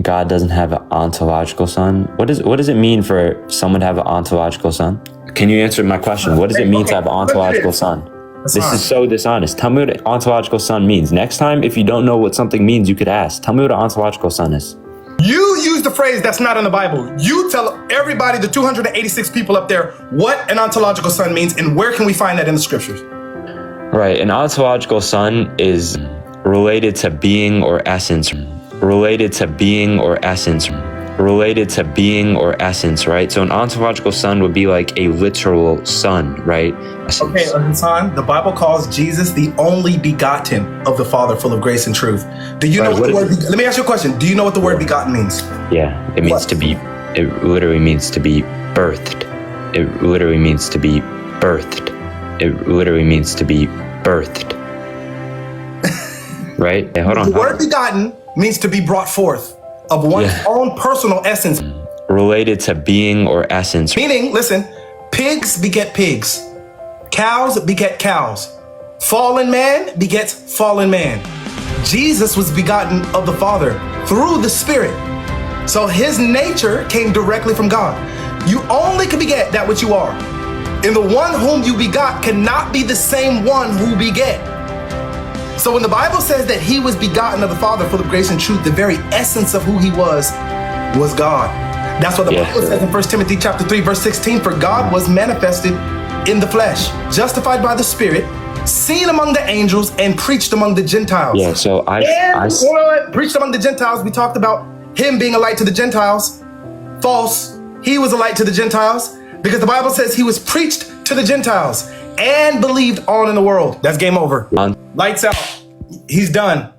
God doesn't have an ontological son. What does it mean for someone to have an ontological son? Can you answer my question? What does it mean to have an ontological son? This is so dishonest. Tell me what an ontological son means. Next time, if you don't know what something means, you could ask. Tell me what an ontological son is. You use the phrase that's not in the Bible. You tell everybody, the 286 people up there, what an ontological son means and where can we find that in the scriptures? Right, an ontological son is related to being or essence. Related to being or essence. Related to being or essence, right? So an ontological son would be like a literal son, right? Essence. Okay, Hassan, the Bible calls Jesus the only begotten of the Father, full of grace and truth. Do you know what the word, let me ask you a question. Do you know what the word begotten means? Yeah, it means to be, it literally means to be birthed. It literally means to be birthed. It literally means to be birthed. Right? Hey, hold on. The word begotten means to be brought forth of one's own personal essence. Related to being or essence. Meaning, listen, pigs beget pigs. Cows beget cows. Fallen man begets fallen man. Jesus was begotten of the Father through the Spirit. So his nature came directly from God. You only can beget that which you are. And the one whom you begot cannot be the same one who beget. So when the Bible says that he was begotten of the Father, full of grace and truth, the very essence of who he was God. That's what the Bible says in 1 Timothy chapter 3, verse 16, for God was manifested in the flesh, justified by the Spirit, seen among the angels, and preached among the Gentiles. Yeah, so preached among the Gentiles. We talked about him being a light to the Gentiles. False. He was a light to the Gentiles because the Bible says he was preached to the Gentiles and believed on in the world. That's game over. Lights out. He's done.